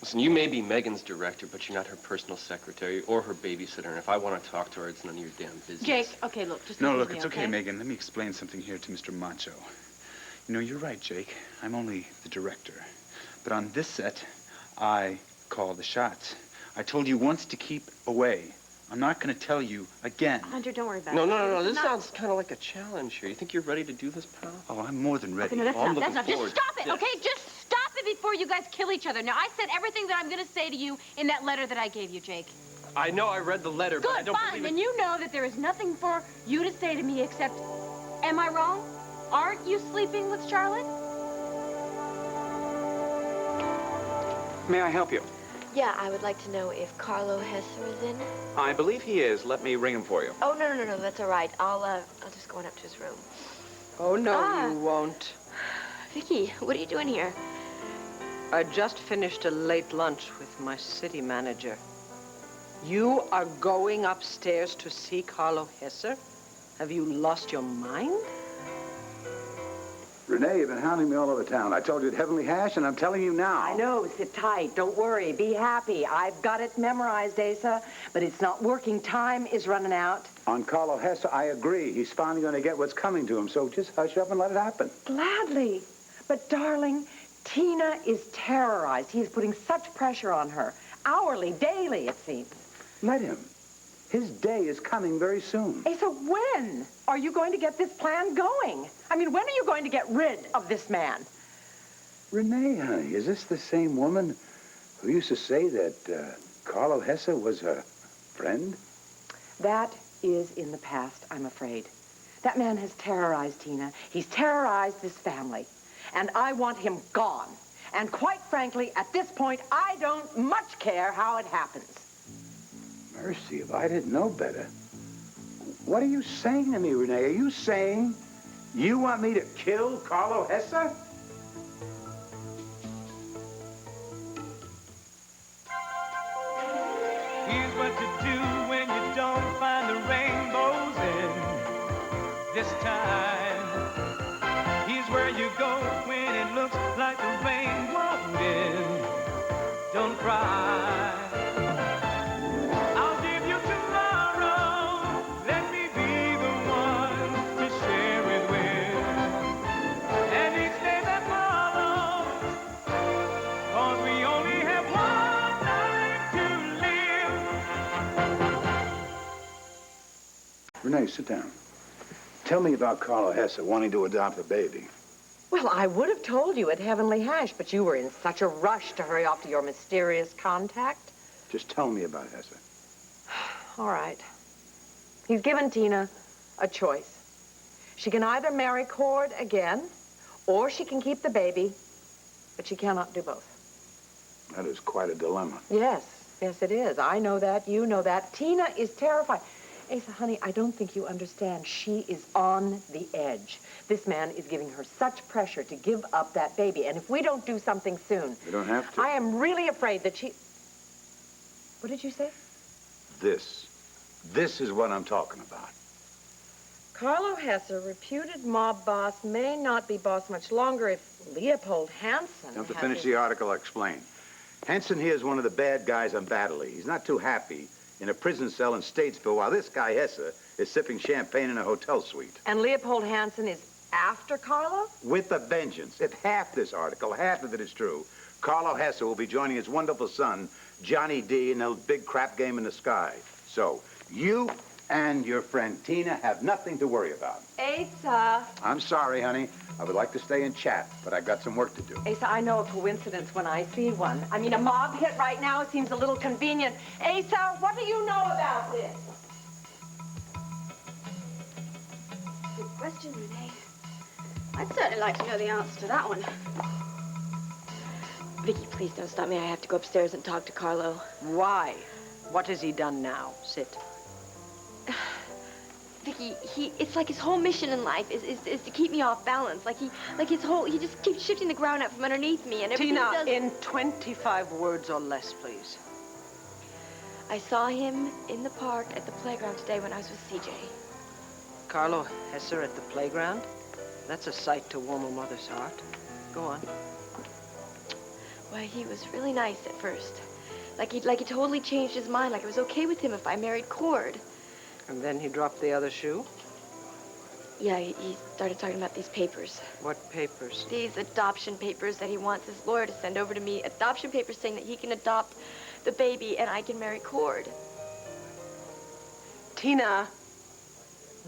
Listen, you may be Megan's director, but you're not her personal secretary or her babysitter. And if I want to talk to her, it's none of your damn business. Jake, okay, look, just No, look, it's okay, Megan. Let me explain something here to Mr. Macho. You know, you're right, Jake. I'm only the director. But on this set, I call the shots. I told you once to keep away. I'm not going to tell you again. Hunter, don't worry about it. No. This sounds kind of like a challenge here. You think you're ready to do this, pal? Oh, I'm more than ready. Okay, no, that's enough. Just stop it, Yes. okay? Just stop it before you guys kill each other. Now, I said everything that I'm going to say to you in that letter that I gave you, Jake. I know I read the letter, but I don't believe it. Good, fine. And you know that there is nothing for you to say to me except, am I wrong? Aren't you sleeping with Charlotte? May I help you? Yeah, I would like to know if Carlo Hesser is in. I believe he is. Let me ring him for you. Oh, no, that's all right. I'll just go on up to his room. Oh, no, you won't. Viki, what are you doing here? I just finished a late lunch with my city manager. You are going upstairs to see Carlo Hesser? Have you lost your mind? Renee, you've been hounding me all over town. I told you at Heavenly Hash, and I'm telling you now. I know. Sit tight. Don't worry. Be happy. I've got it memorized, Asa, but it's not working. Time is running out. On Carlo Hesser, I agree. He's finally going to get what's coming to him, so just hush up and let it happen. Gladly. But, darling, Tina is terrorized. He is putting such pressure on her. Hourly, daily, it seems. Let him. His day is coming very soon. Asa, when are you going to get this plan going? I mean, when are you going to get rid of this man? Renee, honey, is this the same woman who used to say that Carlo Hesser was her friend? That is in the past, I'm afraid. That man has terrorized Tina. He's terrorized this family. And I want him gone. And quite frankly, at this point, I don't much care how it happens. Mercy, if I didn't know better. What are you saying to me, Renee? Are you saying you want me to kill Carlo Hesser? Here's what to do when you don't find the rainbows in this time. Here's where you go when it looks like the rain won't end. Don't cry. I'll give you tomorrow. Let me be the one to share it with. And each day that follows, 'cause we only have one life to live. Renee, sit down. Tell me about Carlo Hesser wanting to adopt a baby. Well, I would have told you at Heavenly Hash, but you were in such a rush to hurry off to your mysterious contact. Just tell me about Hesser. All right. He's given Tina a choice. She can either marry Cord again, or she can keep the baby, but she cannot do both. That is quite a dilemma. Yes, it is. I know that. You know that. Tina is terrified. Asa, honey, I don't think you understand. She is on the edge. This man is giving her such pressure to give up that baby. And if we don't do something soon... You don't have to. I am really afraid that she... What did you say? This is what I'm talking about. Carlo Hesser, reputed mob boss, may not be boss much longer if Leopold Hansen... Now, to finish the article, I'll explain. Hansen here is one of the bad guys on Battley. He's not too happy in a prison cell in Statesville while this guy Hesser is sipping champagne in a hotel suite. And Leopold Hansen is after Carlo? With a vengeance. If half this article, half of it is true, Carlo Hesser will be joining his wonderful son, Johnny D, in a big crap game in the sky. So, you and your friend Tina have nothing to worry about. Asa. I'm sorry, honey. I would like to stay and chat, but I've got some work to do. Asa, I know a coincidence when I see one. I mean, a mob hit right now seems a little convenient. Asa, what do you know about this? Good question, Renee. I'd certainly like to know the answer to that one. Viki, please don't stop me. I have to go upstairs and talk to Carlo. Why? What has he done now? Sit. Viki, it's like his whole mission in life is to keep me off balance. He just keeps shifting the ground out from underneath me and everything Tina, he does... in 25 words or less, please. I saw him in the park at the playground today when I was with CJ. Carlo Hesser at the playground? That's a sight to warm a mother's heart. Go on. Why, he was really nice at first. Like he totally changed his mind, like it was okay with him if I married Cord. And then he dropped the other shoe? Yeah, he started talking about these papers. What papers? These adoption papers that he wants his lawyer to send over to me. Adoption papers saying that he can adopt the baby and I can marry Cord. Tina,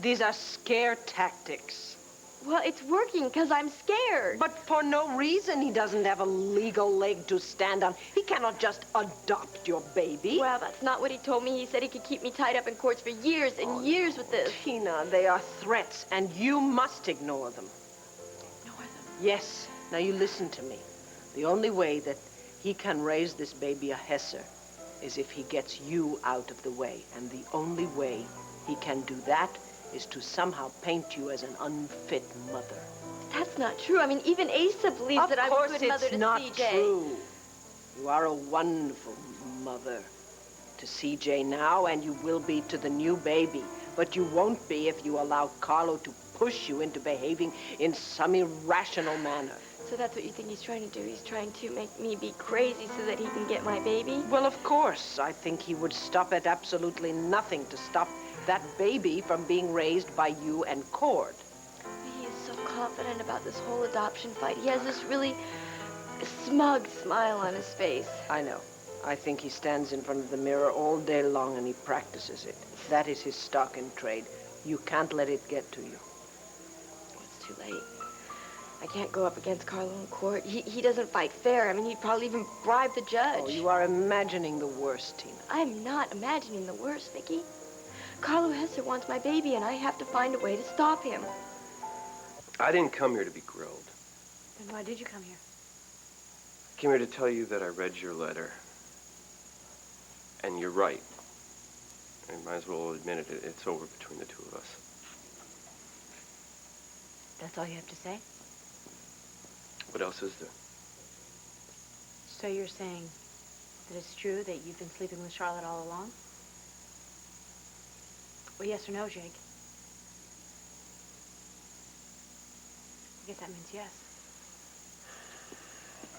these are scare tactics. Well, it's working because I'm scared. But for no reason. He doesn't have a legal leg to stand on. He cannot just adopt your baby. Well, that's not what he told me. He said he could keep me tied up in courts for years and years with this. Tina, they are threats, and you must ignore them. Ignore them? Yes. Now, you listen to me. The only way that he can raise this baby a Hesser is if he gets you out of the way. And the only way he can do that is to somehow paint you as an unfit mother. That's not true. I mean, even Asa believes that I'm a good mother to CJ. Of course it's not true. You are a wonderful mother to CJ now, and you will be to the new baby. But you won't be if you allow Carlo to push you into behaving in some irrational manner. So that's what you think he's trying to do? He's trying to make me be crazy so that he can get my baby? Well, of course. I think he would stop at absolutely nothing to stop that baby from being raised by you and Cord. He is so confident about this whole adoption fight. He has this really smug smile on his face. I know. I think he stands in front of the mirror all day long and he practices it. That is his stock in trade. You can't let it get to you. It's too late. I can't go up against Carlo in court. He doesn't fight fair. I mean, he'd probably even bribe the judge. Oh, you are imagining the worst, Tina. I'm not imagining the worst, Viki. Carlo Hesser wants my baby, and I have to find a way to stop him. I didn't come here to be grilled. Then why did you come here? I came here to tell you that I read your letter. And you're right. I might as well admit it. It's over between the two of us. That's all you have to say? What else is there? So you're saying that it's true that you've been sleeping with Charlotte all along? Well, yes or no, Jake? I guess that means yes.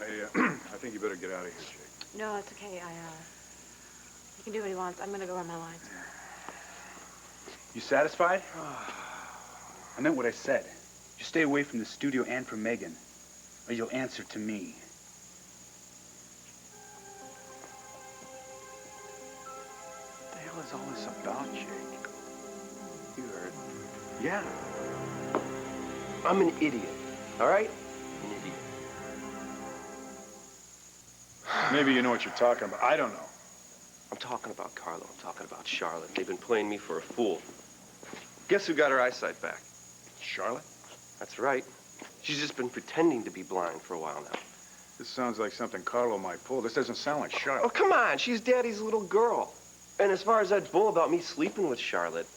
I think you better get out of here, Jake. No, it's okay. He can do what he wants. I'm gonna go run my lines. You satisfied? I meant what I said. You stay away from the studio and from Megan, or you'll answer to me. What the hell is all this about, Jake? You heard. Yeah. I'm an idiot, all right? An idiot. Maybe you know what you're talking about. I don't know. I'm talking about Carlo. I'm talking about Charlotte. They've been playing me for a fool. Guess who got her eyesight back? Charlotte? That's right. She's just been pretending to be blind for a while now. This sounds like something Carlo might pull. This doesn't sound like Charlotte. Oh, come on. She's Daddy's little girl. And as far as that bull about me sleeping with Charlotte...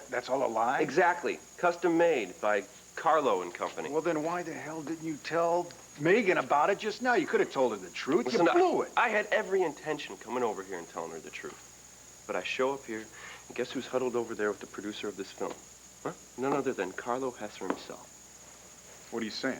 That's all a lie? Exactly. Custom made by Carlo and Company. Well, then why the hell didn't you tell Megan about it just now? You could have told her the truth. Listen, you blew it. I had every intention coming over here and telling her the truth. But I show up here, and guess who's huddled over there with the producer of this film? Huh? None other than Carlo Hesser himself. What are you saying?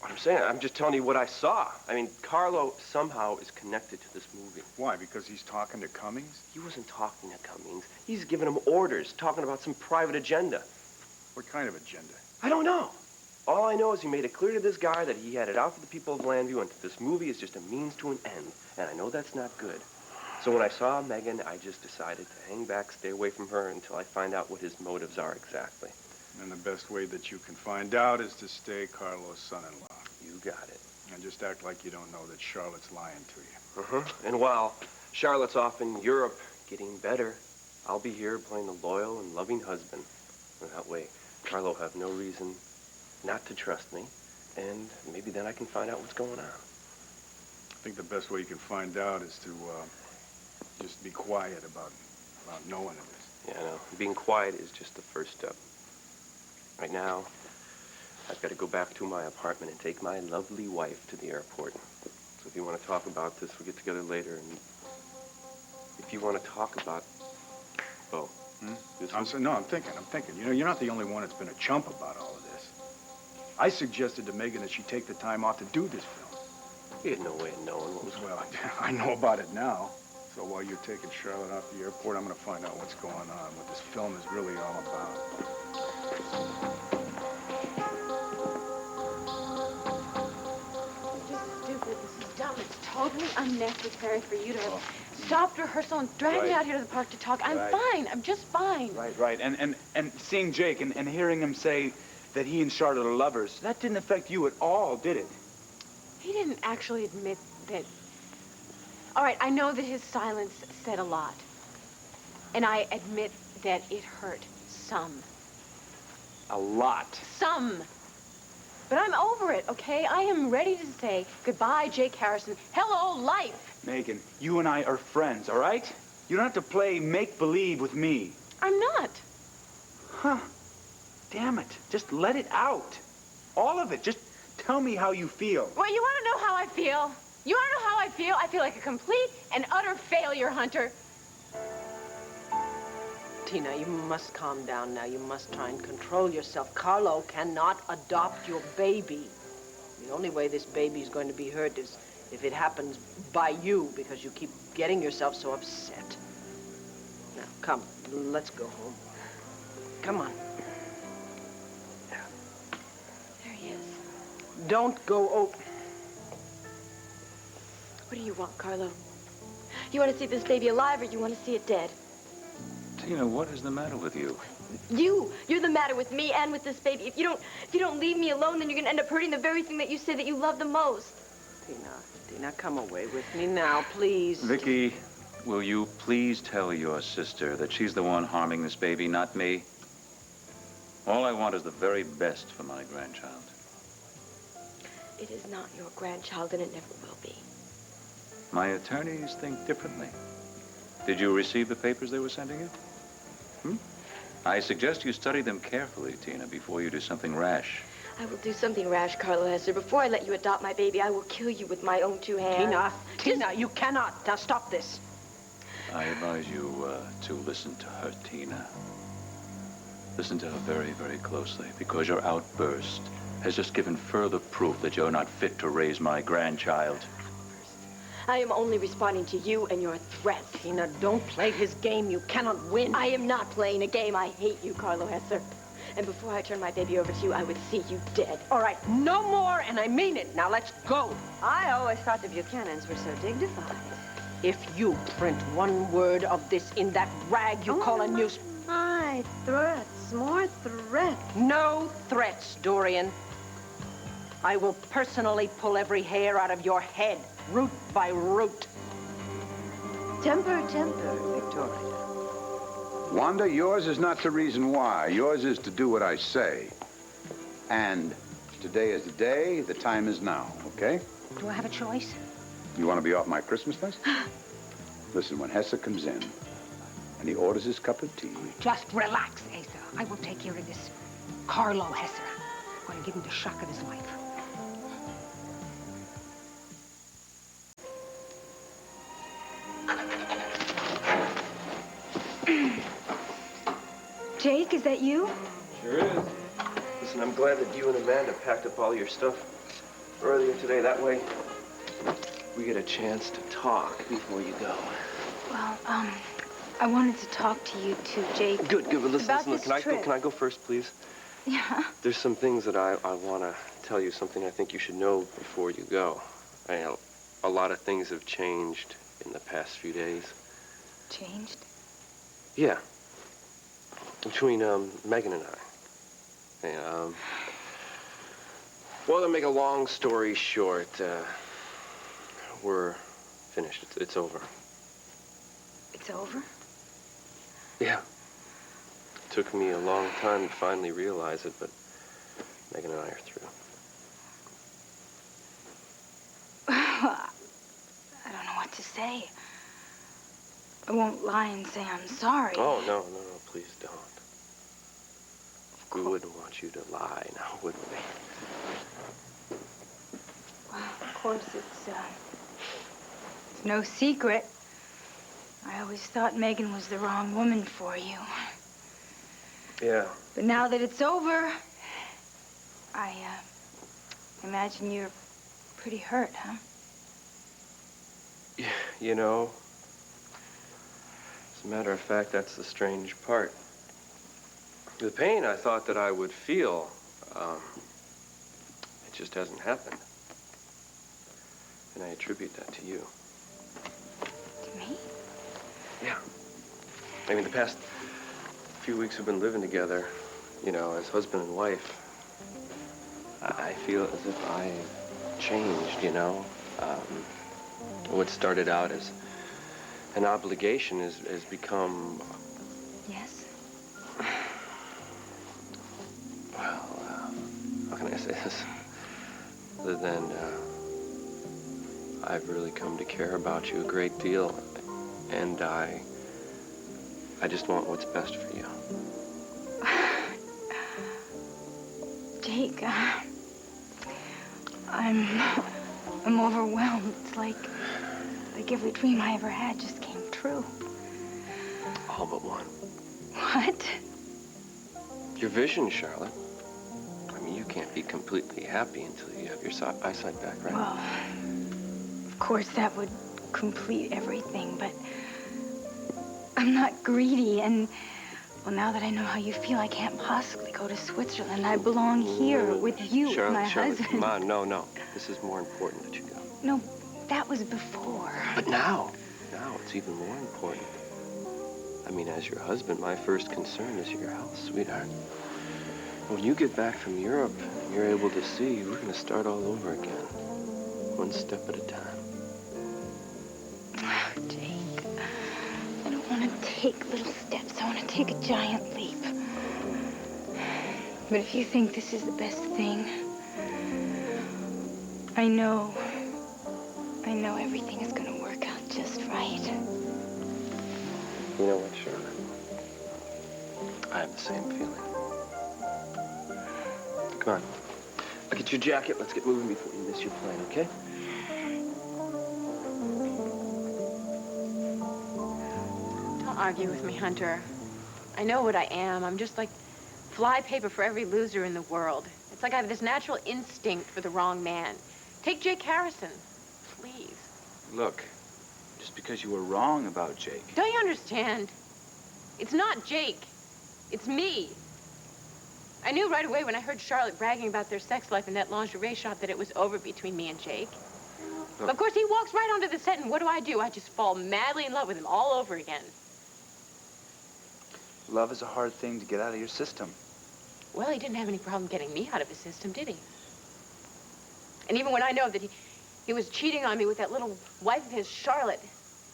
What I'm saying, I'm just telling you what I saw. I mean, Carlo somehow is connected to this movie. Why? Because he's talking to Cummings? He wasn't talking to Cummings. He's giving him orders, talking about some private agenda. What kind of agenda? I don't know. All I know is he made it clear to this guy that he had it out for the people of Landview and that this movie is just a means to an end. And I know that's not good. So when I saw Megan, I just decided to hang back, stay away from her until I find out what his motives are exactly. And the best way that you can find out is to stay Carlo's son-in-law. You got it. And just act like you don't know that Charlotte's lying to you. And while Charlotte's off in Europe getting better, I'll be here playing the loyal and loving husband. And that way, Carlo will have no reason not to trust me, and maybe then I can find out what's going on. I think the best way you can find out is to just be quiet about knowing it. Yeah, I know. Being quiet is just the first step. Right now, I've got to go back to my apartment and take my lovely wife to the airport. So if you want to talk about this, we'll get together later. And if you want to talk about... Oh. I'm thinking. You know, you're not the only one that's been a chump about all of this. I suggested to Megan that she take the time off to do this film. You had no way of knowing what was going on. Well, I know about it now. So while you're taking Charlotte out the airport, I'm going to find out what's going on, what this film is really all about. This is stupid. This is dumb. It's totally unnecessary for you to have stopped rehearsal and dragged me out here to the park to talk. I'm fine. I'm just fine. Right. And seeing Jake and hearing him say that he and Charlotte are lovers, that didn't affect you at all, did it? He didn't actually admit that... All right, I know that his silence said a lot. And I admit that it hurt some. A lot. Some. But I'm over it, okay? I am ready to say goodbye, Jake Harrison. Hello, life. Megan, you and I are friends, all right? You don't have to play make-believe with me. I'm not. Huh. Damn it. Just let it out. All of it. Just tell me how you feel. Well, you want to know how I feel? You want to know how I feel? I feel like a complete and utter failure, Hunter. Tina, you must calm down now. You must try and control yourself. Carlo cannot adopt your baby. The only way this baby is going to be hurt is if it happens by you, because you keep getting yourself so upset. Now, come, let's go home. Come on. There he is. Don't go over. What do you want, Carlo? You want to see this baby alive or you want to see it dead? Tina, what is the matter with you? You're the matter with me and with this baby. If you don't leave me alone, then you're gonna end up hurting the very thing that you say that you love the most. Tina, come away with me now, please. Viki, will you please tell your sister that she's the one harming this baby, not me? All I want is the very best for my grandchild. It is not your grandchild, and it never will be. My attorneys think differently. Did you receive the papers they were sending you? I suggest you study them carefully, Tina, before you do something rash. I will do something rash, Carlo Hesser. Before I let you adopt my baby, I will kill you with my own 2 hands. Tina, you cannot. Now stop this. I advise you to listen to her, Tina. Listen to her very, very closely, because your outburst has just given further proof that you're not fit to raise my grandchild. I am only responding to you and your threats. Tina, don't play his game. You cannot win. I am not playing a game. I hate you, Carlo Hesser. And before I turn my baby over to you, I would see you dead. All right, no more, and I mean it. Now let's go. I always thought the Buchanans were so dignified. If you print one word of this in that rag you call a news... My threats, more threats. No threats, Dorian. I will personally pull every hair out of your head, root by root. Temper, Victoria. Wanda, yours is not the reason why. Yours is to do what I say. And today is the day, the time is now, okay? Do I have a choice? You want to be off my Christmas list? Listen, when Hesser comes in and he orders his cup of tea... Just relax, Asa. I will take care of this. Carlo Hesser. I'm going to give him the shock of his life. Jake, is that you? Sure is. Listen, I'm glad that you and Amanda packed up all your stuff earlier today. That way, we get a chance to talk before you go. Well, I wanted to talk to you too, Jake. Good. Well, listen. This trip. Can I go first, please? Yeah. There's some things that I want to tell you, something I think you should know before you go. A lot of things have changed in the past few days. Changed? Yeah. Between Megan and I. Well, to make a long story short, we're finished. It's over. It's over? Yeah. Took me a long time to finally realize it, but Megan and I are through. I don't know what to say. I won't lie and say I'm sorry. Oh, no, please don't. We wouldn't want you to lie now, would we? Well, of course, it's no secret. I always thought Megan was the wrong woman for you. Yeah. But now that it's over, I imagine you're pretty hurt, huh? You know, as a matter of fact, that's the strange part. The pain I thought that I would feel, it just hasn't happened. And I attribute that to you. To me? Yeah. I mean, the past few weeks we've been living together, you know, as husband and wife. I feel as if I changed, you know. What started out as an obligation has become... Yes? Well, how can I say this? Other than, I've really come to care about you a great deal. And I just want what's best for you. Jake, I'm overwhelmed. It's like every dream I ever had just came true. All but one. What? Your vision, Charlotte. I mean, you can't be completely happy until you have your eyesight back, right? Well, of course that would complete everything, but I'm not greedy, and well, now that I know how you feel, I can't possibly go to Switzerland. I belong here with you, Charlotte, my Charlotte, husband. come on, no. This is more important that you go. No, that was before. But now it's even more important. I mean, as your husband, my first concern is your health, sweetheart. When you get back from Europe and you're able to see, we're going to start all over again. One step at a time. Oh, Jake, I don't want to take little steps. I want to take a giant leap. But if you think this is the best thing, I know everything is going to work out just right. You know what, Charlotte? I have the same feeling. Come on. I'll get your jacket. Let's get moving before you miss your plane, okay? Don't argue with me, Hunter. I know what I am. I'm just like flypaper for every loser in the world. It's like I have this natural instinct for the wrong man. Take Jake Harrison, please. Look, just because you were wrong about Jake. Don't you understand? It's not Jake. It's me. I knew right away when I heard Charlotte bragging about their sex life in that lingerie shop that it was over between me and Jake. But of course, he walks right onto the set, and what do? I just fall madly in love with him all over again. Love is a hard thing to get out of your system. Well, he didn't have any problem getting me out of his system, did he? And even when I know that he was cheating on me with that little wife of his, Charlotte,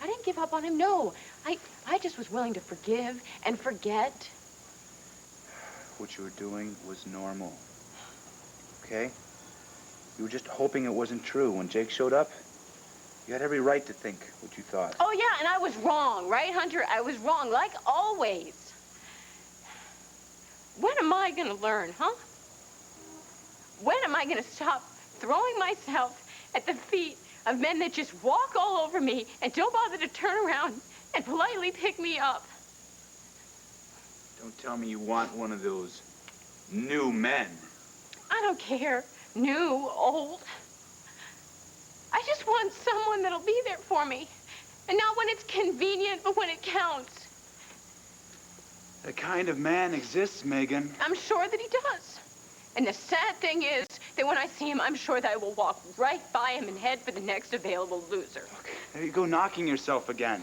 I didn't give up on him, no. I just was willing to forgive and forget. What you were doing was normal. Okay? You were just hoping it wasn't true. When Jake showed up, you had every right to think what you thought. Oh, yeah, and I was wrong, right, Hunter? I was wrong, like always. When am I gonna learn, huh? When am I gonna stop throwing myself at the feet of men that just walk all over me and don't bother to turn around and politely pick me up? Don't tell me you want one of those new men. I don't care, new, old. I just want someone that'll be there for me. And not when it's convenient, but when it counts. That kind of man exists, Megan. I'm sure that he does. And the sad thing is that when I see him, I'm sure that I will walk right by him and head for the next available loser. Look, there you go knocking yourself again.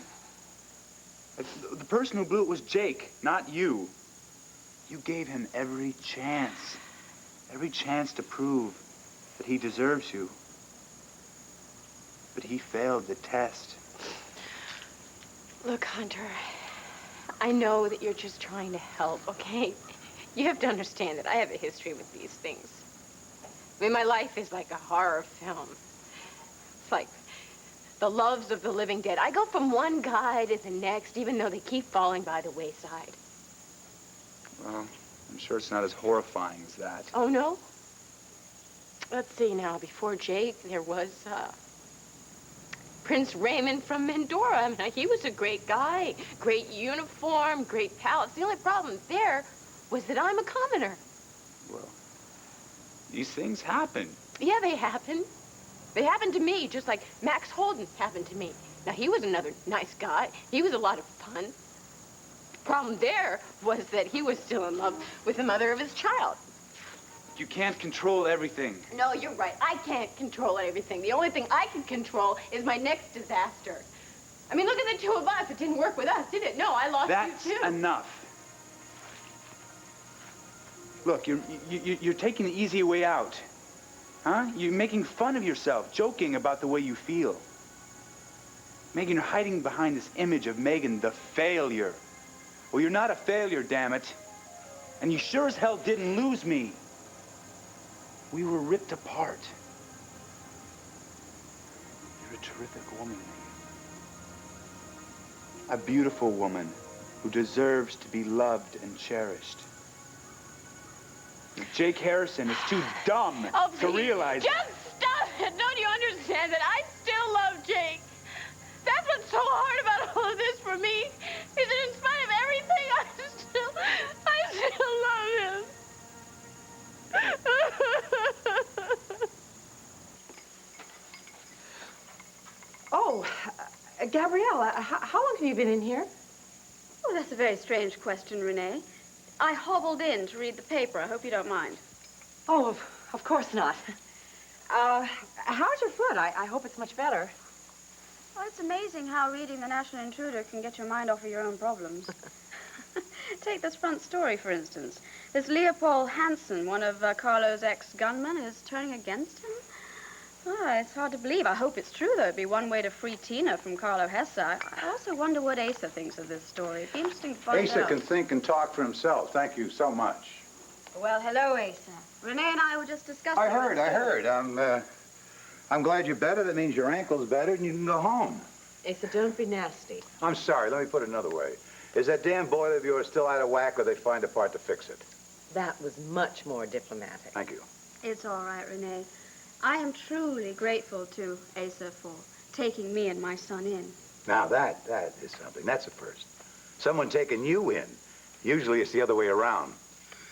The person who blew it was Jake, not you. You gave him every chance to prove that he deserves you. But he failed the test. Look, Hunter, I know that you're just trying to help, okay? You have to understand that I have a history with these things. I mean, my life is like a horror film. It's like the loves of the living dead. I go from one guy to the next, even though they keep falling by the wayside. Well, I'm sure it's not as horrifying as that. Oh, no? Let's see now. Before Jake, there was, Prince Raymond from Mendora. I mean, he was a great guy. Great uniform, great palace. The only problem there was that I'm a commoner. Well, these things happen. Yeah, they happen. They happened to me, just like Max Holden happened to me. Now, he was another nice guy. He was a lot of fun. Problem there was that he was still in love with the mother of his child. You can't control everything. No, you're right. I can't control everything. The only thing I can control is my next disaster. I mean, look at the two of us. It didn't work with us, did it? No, I lost you, too. That's enough. Look, you're taking the easy way out. Huh? You're making fun of yourself, joking about the way you feel. Megan, you're hiding behind this image of Megan, the failure. Well, you're not a failure, damn it. And you sure as hell didn't lose me. We were ripped apart. You're a terrific woman, Megan. A beautiful woman who deserves to be loved and cherished. Jake Harrison is too dumb to realize... Just stop it! Don't you understand that I still love Jake? That's what's so hard about all of this for me, is that in spite of everything, I still love him. Oh, Gabrielle, how long have you been in here? Oh, that's a very strange question, Renee. I hobbled in to read the paper. I hope you don't mind. Oh, of course not. How's your foot? I hope it's much better. Well, it's amazing how reading the National Intruder can get your mind off of your own problems. Take this front story, for instance. This Leopold Hansen, one of Carlo's ex-gunmen, is turning against him. Oh, it's hard to believe. I hope it's true, though. It'd be one way to free Tina from Carlo Hesser. I also wonder what Asa thinks of this story. It'd be interesting to find out. Asa can think and talk for himself. Thank you so much. Well, hello, Asa. Renee and I were just discussing... I heard. I'm glad you're better. That means your ankle's better and you can go home. Asa, don't be nasty. I'm sorry. Let me put it another way. Is that damn boiler of yours still out of whack, or they find a part to fix it? That was much more diplomatic. Thank you. It's all right, Renee. I am truly grateful to Asa for taking me and my son in. Now, that is something. That's a first. Someone taking you in. Usually it's the other way around.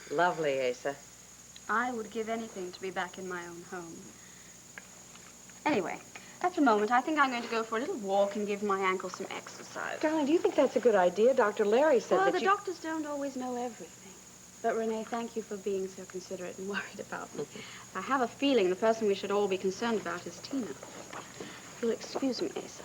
Lovely, Asa. I would give anything to be back in my own home. Anyway, at the moment, I think I'm going to go for a little walk and give my ankle some exercise. Darling, do you think that's a good idea? Dr. Larry said well, that the doctors don't always know everything. But, Renee, thank you for being so considerate and worried about me. I have a feeling the person we should all be concerned about is Tina. You'll excuse me, Asa.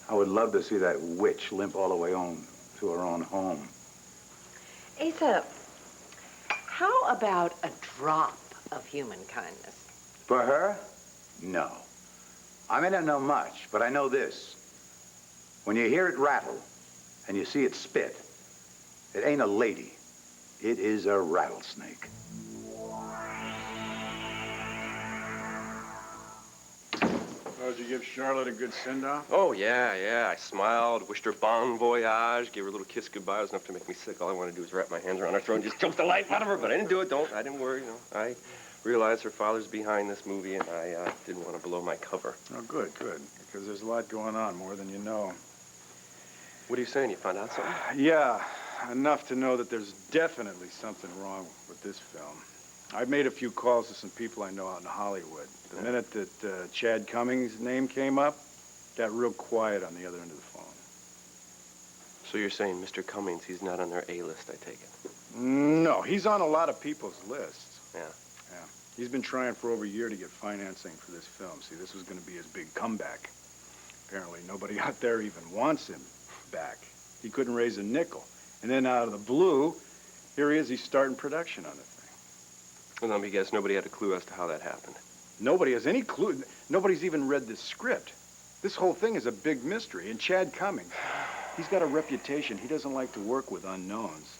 I would love to see that witch limp all the way home to her own home. Asa, how about a drop of human kindness? For her? No. I may not know much, but I know this. When you hear it rattle and you see it spit, it ain't a lady. It is a rattlesnake. Oh, did you give Charlotte a good send-off? Oh, yeah. I smiled, wished her bon voyage, gave her a little kiss goodbye. It was enough to make me sick. All I wanted to do was wrap my hands around her throat and just choke the life out of her. But I didn't do it. I didn't worry. I realized her father's behind this movie, and I didn't want to blow my cover. Oh, good. Because there's a lot going on, more than you know. What are you saying? You found out something? Yeah, enough to know that there's definitely something wrong with this film. I've made a few calls to some people I know out in Hollywood. The minute that Chad Cummings' name came up, got real quiet on the other end of the phone. So you're saying Mr. Cummings, he's not on their A-list, I take it? No, he's on a lot of people's lists. Yeah. He's been trying for over a year to get financing for this film. See, this was going to be his big comeback. Apparently, nobody out there even wants him back. He couldn't raise a nickel. And then out of the blue, here he is, he's starting production on the thing. Well, let me guess, nobody had a clue as to how that happened. Nobody has any clue. Nobody's even read this script. This whole thing is a big mystery. And Chad Cummings, he's got a reputation. He doesn't like to work with unknowns.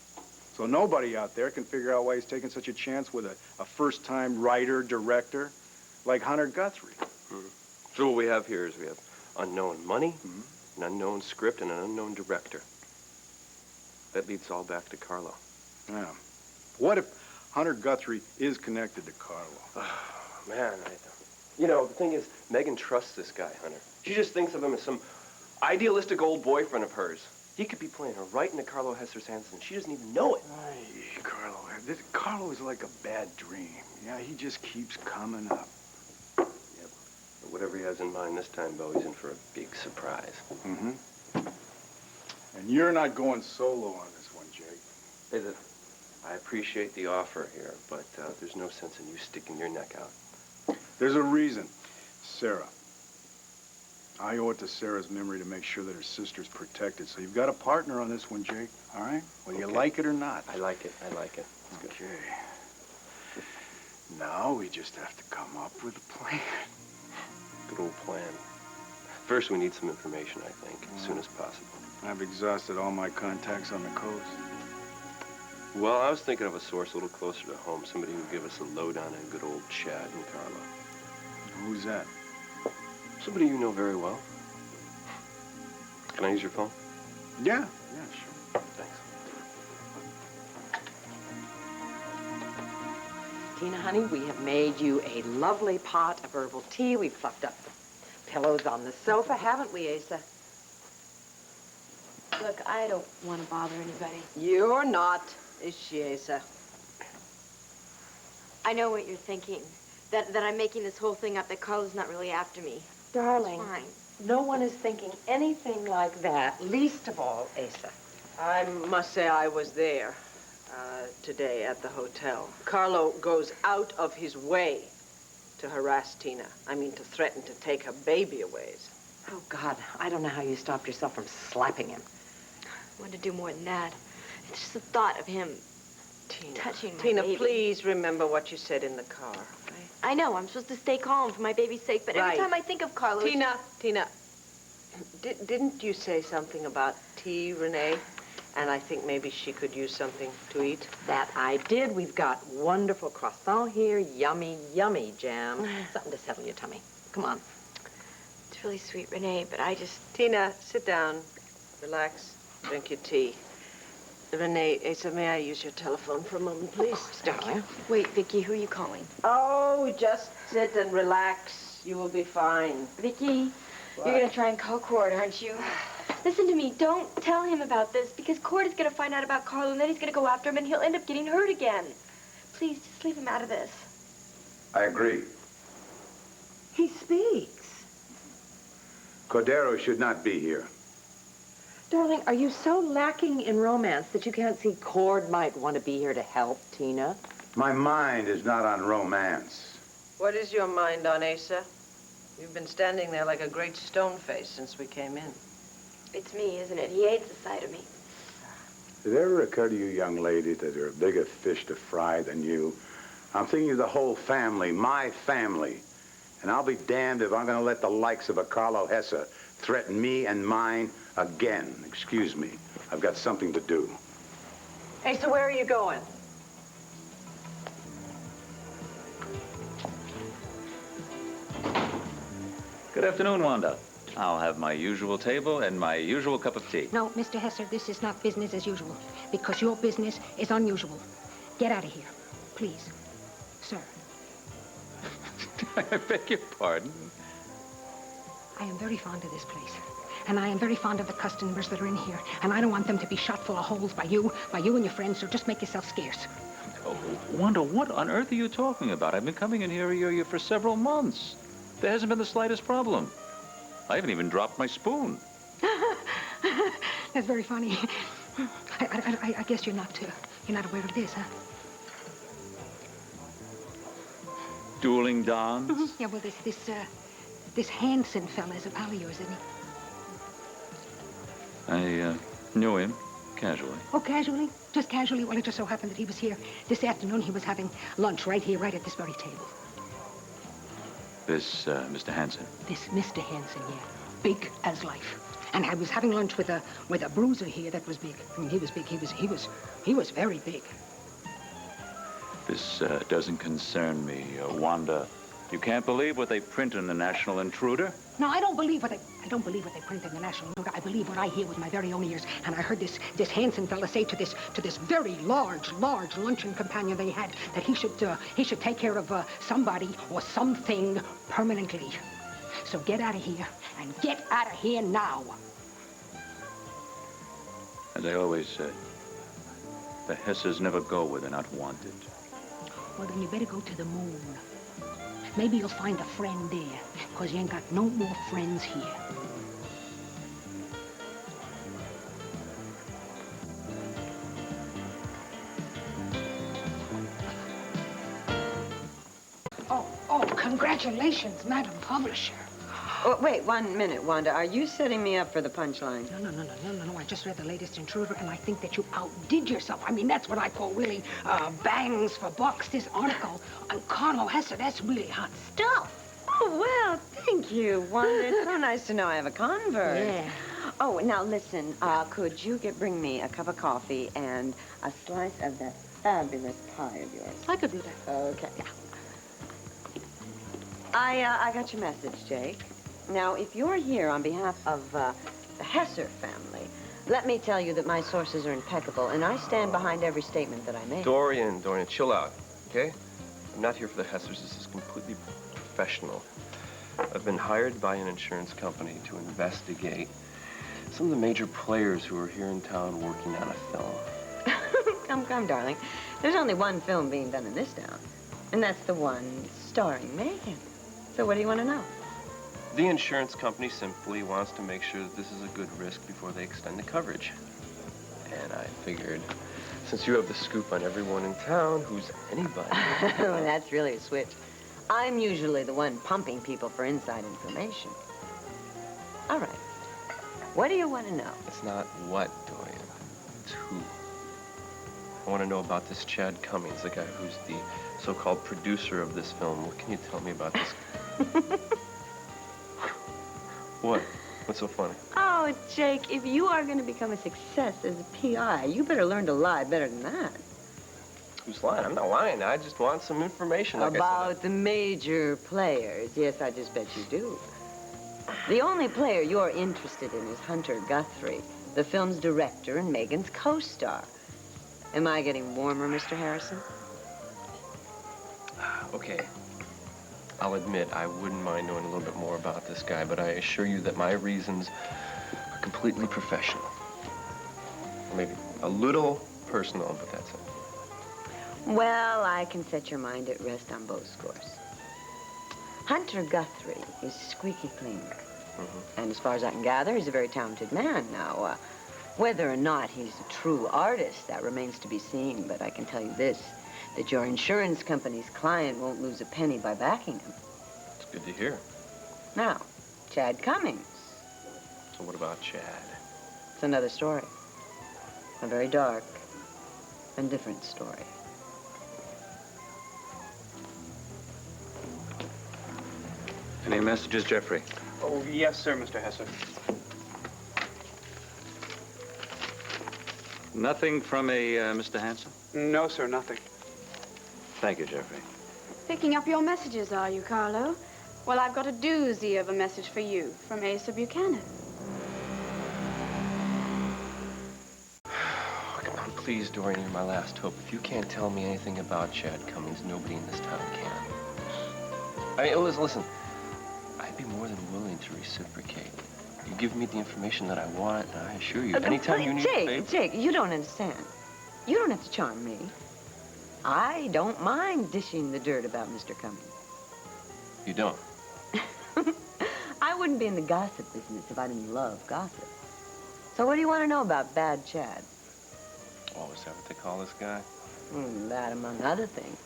So nobody out there can figure out why he's taking such a chance with a first-time writer, director like Hunter Guthrie. Mm-hmm. So what we have here is we have unknown money, an unknown script, and an unknown director. That leads all back to Carlo. Yeah. What if Hunter Guthrie is connected to Carlo? Oh, man, the thing is, Megan trusts this guy, Hunter. She just thinks of him as some idealistic old boyfriend of hers. He could be playing her right into Carlo Hesser's hands, and she doesn't even know it. Ay, Carlo is like a bad dream. Yeah, he just keeps coming up. Yep. But whatever he has in mind this time, Bo, he's in for a big surprise. Mm-hmm. And you're not going solo on this one, Jake. Hey, I appreciate the offer here, but there's no sense in you sticking your neck out. There's a reason. Sarah. I owe it to Sarah's memory to make sure that her sister's protected. So you've got a partner on this one, Jake, all right? Whether you like it or not. I like it. I like it. It's good. Okay. Now we just have to come up with a plan. Good old plan. First, we need some information, I think, as soon as possible. I've exhausted all my contacts on the coast. Well, I was thinking of a source a little closer to home. Somebody who would give us a lowdown on good old Chad and Carlo. Who's that? Somebody you know very well. Can I use your phone? Yeah, sure. Thanks. Tina, honey, we have made you a lovely pot of herbal tea. We've fluffed up the pillows on the sofa, haven't we, Asa? Look, I don't want to bother anybody. You're not, is she, Asa? I know what you're thinking. That I'm making this whole thing up, that Carlo's not really after me. Darling, Fine. no one is thinking anything like that, least of all, Asa. I must say I was there today at the hotel. Carlo goes out of his way to harass Tina. I mean, to threaten to take her baby away. Oh, God, I don't know how you stopped yourself from slapping him. I want to do more than that. It's just the thought of him touching my Tina, baby. please remember what you said in the car, okay? I know, I'm supposed to stay calm for my baby's sake, but every time I think of Carlo... Tina, didn't you say something about tea, Renee? And I think maybe she could use something to eat. That I did. We've got wonderful croissant here, yummy, yummy jam. Something to settle your tummy. Come on. It's really sweet, Renee, but I just... Tina, sit down, relax, drink your tea. Renee, Asa, may I use your telephone for a moment, please? Darling. Wait, Viki, who are you calling? Oh, just sit and relax. You will be fine. Viki, you're going to try and call Cord, aren't you? Listen to me. Don't tell him about this, because Cord is going to find out about Carlo, and then he's going to go after him, and he'll end up getting hurt again. Please, just leave him out of this. I agree. He speaks. Cordero should not be here. Darling, are you so lacking in romance that you can't see Cord might want to be here to help Tina? My mind is not on romance. What is your mind on, Asa? You've been standing there like a great stone face since we came in. It's me, isn't it? He hates the sight of me. Did it ever occur to you, young lady, that there are bigger fish to fry than you? I'm thinking of the whole family, my family. And I'll be damned if I'm going to let the likes of a Carlo Hesser threaten me and mine again. Excuse me. I've got something to do. Hey, so where are you going? Good afternoon, Wanda. I'll have my usual table and my usual cup of tea. No, Mr. Hesser, this is not business as usual, because your business is unusual. Get out of here, please. Sir. I beg your pardon? I am very fond of this place, and I am very fond of the customers that are in here, and I don't want them to be shot full of holes by you and your friends, so just make yourself scarce. Oh, Wanda, what on earth are you talking about? I've been coming in here for several months. There hasn't been the slightest problem. I haven't even dropped my spoon. That's very funny. I guess you're not aware of this, huh? Dueling dons? Yeah, well, this Hansen fella is a pal of yours, isn't he? I knew him, casually. Oh, casually? Just casually? Well, it just so happened that he was here this afternoon. He was having lunch right here, right at this very table. This, Mr. Hansen? This Mr. Hansen, yeah. Big as life. And I was having lunch with a bruiser here that was big. I mean, he was big. He was very big. This doesn't concern me, Wanda. You can't believe what they print in the National Intruder? No, I don't believe what they print in the National Intruder. I believe what I hear with my very own ears. And I heard this Hansen fella say to this very large luncheon companion they had that he should take care of somebody or something permanently. So get out of here, and get out of here now. As I always say, the Hessers never go where they're not wanted. Well, then you better go to the moon. Maybe you'll find a friend there, because you ain't got no more friends here. Oh, congratulations, Madam Publisher. Oh, wait 1 minute, Wanda. Are you setting me up for the punchline? No. I just read the latest Intruder, and I think that you outdid yourself. I mean, that's what I call really bangs for bucks. This article on Carlo Hesser, that's really hot stuff. Oh, well, thank you, Wanda. It's so nice to know I have a convert. Yeah. Oh, now listen, could you bring me a cup of coffee and a slice of that fabulous pie of yours? I could do that. Okay. Yeah. I got your message, Jake. Now, if you're here on behalf of the Hesser family, let me tell you that my sources are impeccable, and I stand behind every statement that I make. Dorian, chill out, okay? I'm not here for the Hessers. This is completely professional. I've been hired by an insurance company to investigate some of the major players who are here in town working on a film. Come, darling. There's only one film being done in this town, and that's the one starring Megan. So what do you want to know? The insurance company simply wants to make sure that this is a good risk before they extend the coverage. And I figured, since you have the scoop on everyone in town who's anybody... Well, that's really a switch. I'm usually the one pumping people for inside information. All right. What do you want to know? It's not what, Dorian. It's who. I want to know about this Chad Cummings, the guy who's the so-called producer of this film. What can you tell me about this? What? What's so funny? Oh, Jake, if you are going to become a success as a PI, you better learn to lie better than that. Who's lying? I'm not lying. I just want some information. Like About the major players. Yes, I just bet you do. The only player you're interested in is Hunter Guthrie, the film's director and Megan's co-star. Am I getting warmer, Mr. Harrison? Okay. I'll admit I wouldn't mind knowing a little bit more about this guy, but I assure you that my reasons are completely professional. Maybe a little personal, but that's it. Well, I can set your mind at rest on both scores. Hunter Guthrie is squeaky clean. And as far as I can gather, he's a very talented man. Now, whether or not he's a true artist, that remains to be seen. But I can tell you this, that your insurance company's client won't lose a penny by backing him. It's good to hear. Now, Chad Cummings. So what about Chad? It's another story. A very dark and different story. Any messages, Jeffrey? Oh, yes, sir, Mr. Hesser. Nothing from Mr. Hansen? No, sir, nothing. Thank you, Jeffrey. Picking up your messages, are you, Carlo? Well, I've got a doozy of a message for you from Asa Buchanan. Come on, please, Dorian, you're my last hope. If you can't tell me anything about Chad Cummings, nobody in this town can. I mean, listen. I'd be more than willing to reciprocate. You give me the information that I want, and I assure you, anytime you need a favor... Jake, you don't understand. You don't have to charm me. I don't mind dishing the dirt about Mr. Cummings. You don't? I wouldn't be in the gossip business if I didn't love gossip. So what do you want to know about Bad Chad? Oh, is that what they call this guy? That among other things.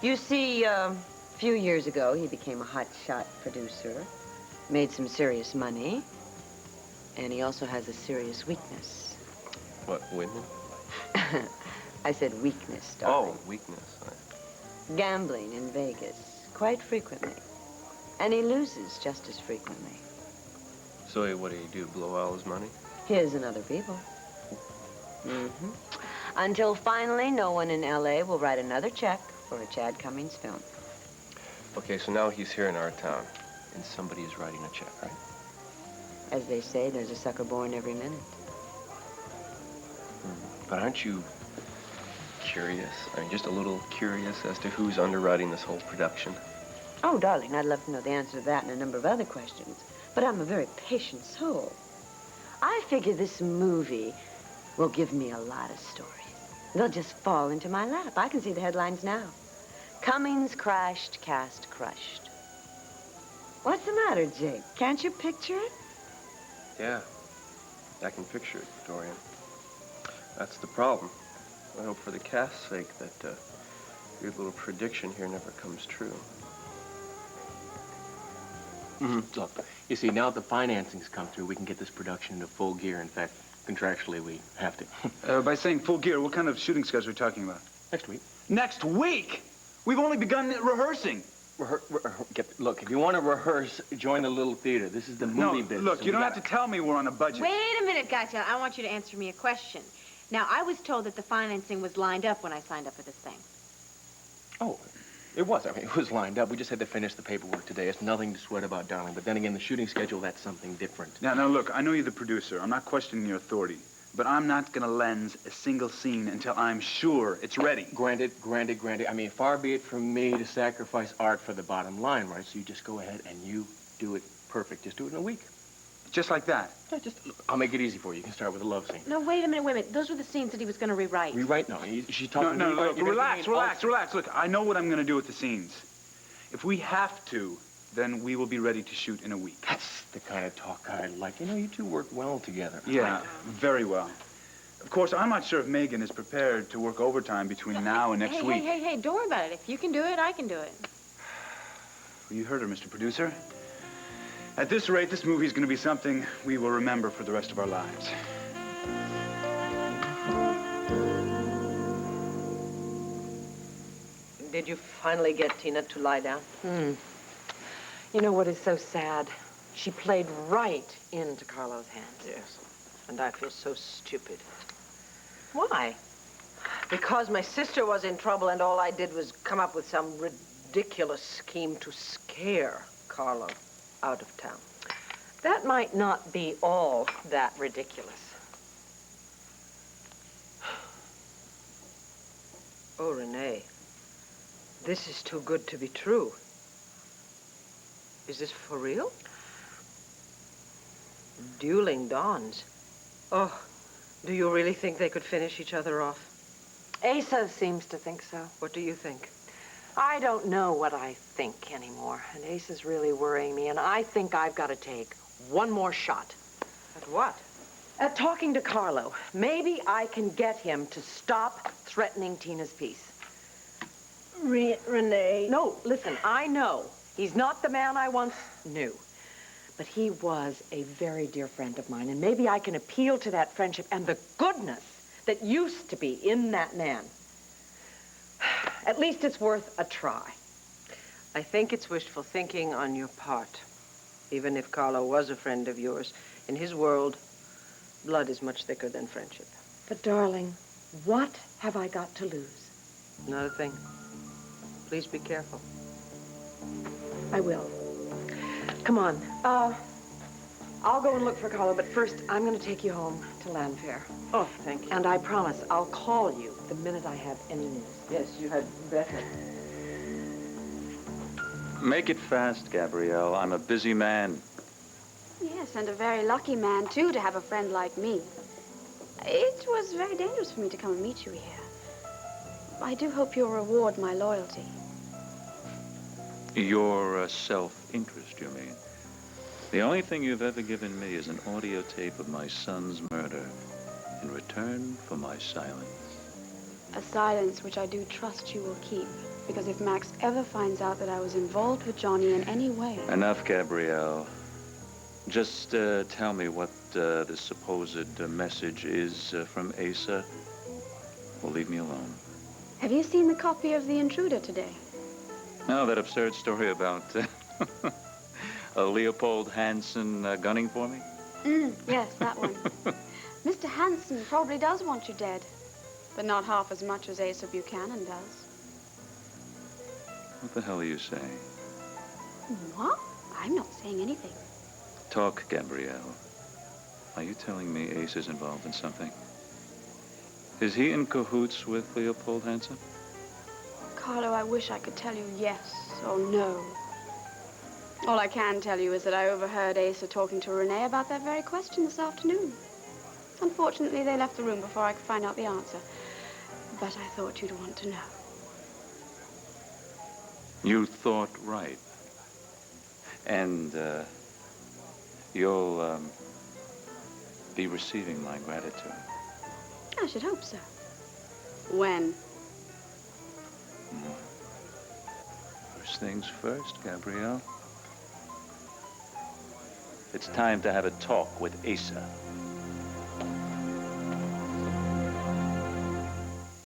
You see, a few years ago, he became a hotshot producer, made some serious money, and he also has a serious weakness. What, women? I said weakness, darling. Oh, weakness. Gambling in Vegas, quite frequently. And he loses just as frequently. So what do? Blow all his money? His and other people. Until finally, no one in L.A. will write another check for a Chad Cummings film. Okay, so now he's here in our town, and somebody is writing a check, right? As they say, there's a sucker born every minute. But aren't you curious? I mean, just a little curious as to who's underwriting this whole production? Oh, darling, I'd love to know the answer to that and a number of other questions. But I'm a very patient soul. I figure this movie will give me a lot of stories. They'll just fall into my lap. I can see the headlines now. Cummings crashed, cast crushed. What's the matter, Jake? Can't you picture it? Yeah, I can picture it, Dorian. That's the problem. I hope for the cast's sake that your little prediction here never comes true. Look, you see, now that the financing's come through, we can get this production into full gear. In fact, contractually, we have to. By saying full gear, what kind of shooting schedule are we talking about? Next week. Next week? We've only begun rehearsing. Look, if you want to rehearse, join the little theater. This is the movie business. Look, you don't have to tell me we're on a budget. Wait a minute, gotcha. I want you to answer me a question. Now, I was told that the financing was lined up when I signed up for this thing. Oh, it was. I mean, it was lined up. We just had to finish the paperwork today. It's nothing to sweat about, darling. But then again, the shooting schedule, that's something different. Now, look, I know you're the producer. I'm not questioning your authority. But I'm not going to lens a single scene until I'm sure it's ready. Granted. I mean, far be it from me to sacrifice art for the bottom line, right? So you just go ahead and you do it perfect. Just do it in a week. Just like that? Yeah, look, I'll make it easy for you. You can start with a love scene. No, wait a minute. Those were the scenes that he was going to rewrite. Rewrite? No, she's talking... No, look, relax. Look, I know what I'm going to do with the scenes. If we have to, then we will be ready to shoot in a week. That's the kind of talk I like. You know, you two work well together. Yeah, very well. Of course, I'm not sure if Megan is prepared to work overtime between now and next week. Hey, don't worry about it. If you can do it, I can do it. Well, you heard her, Mr. Producer. At this rate, this movie is going to be something we will remember for the rest of our lives. Did you finally get Tina to lie down? You know what is so sad? She played right into Carlo's hands. Yes. And I feel so stupid. Why? Because my sister was in trouble and all I did was come up with some ridiculous scheme to scare Carlo out of town. That might not be all that ridiculous. Oh, Renee, this is too good to be true. Is this for real? Dueling dawns. Oh, do you really think they could finish each other off? Asa seems to think so. What do you think? I don't know what I think anymore, and Asa's really worrying me, and I think I've got to take one more shot. At what? At talking to Carlo. Maybe I can get him to stop threatening Tina's peace. Renee. No, listen, I know he's not the man I once knew, but he was a very dear friend of mine, and maybe I can appeal to that friendship and the goodness that used to be in that man. At least it's worth a try. I think it's wishful thinking on your part. Even if Carlo was a friend of yours, in his world, blood is much thicker than friendship. But, darling, what have I got to lose? Not a thing. Please be careful. I will. Come on. I'll go and look for Carlo, but first I'm going to take you home to Landfair. Oh, thank you. And I promise I'll call you the minute I have any news. Yes, you had better. Make it fast, Gabrielle. I'm a busy man. Yes, and a very lucky man, too, to have a friend like me. It was very dangerous for me to come and meet you here. I do hope you'll reward my loyalty. Your self-interest, you mean? The only thing you've ever given me is an audio tape of my son's murder in return for my silence. A silence which I do trust you will keep. Because if Max ever finds out that I was involved with Johnny in any way... Enough, Gabrielle. Just tell me what this supposed message is from Asa. Or leave me alone. Have you seen the copy of The Intruder today? Oh, that absurd story about Leopold Hansen gunning for me? Yes, that one. Mr. Hansen probably does want you dead. But not half as much as Asa Buchanan does. What the hell are you saying? What? I'm not saying anything. Talk, Gabrielle. Are you telling me Ace is involved in something? Is he in cahoots with Leopold Hansen? Carlo, I wish I could tell you yes or no. All I can tell you is that I overheard Asa talking to Renee about that very question this afternoon. Unfortunately, they left the room before I could find out the answer. But I thought you'd want to know. You thought right. And you'll be receiving my gratitude. I should hope so. When? First things first, Gabrielle. It's time to have a talk with Asa.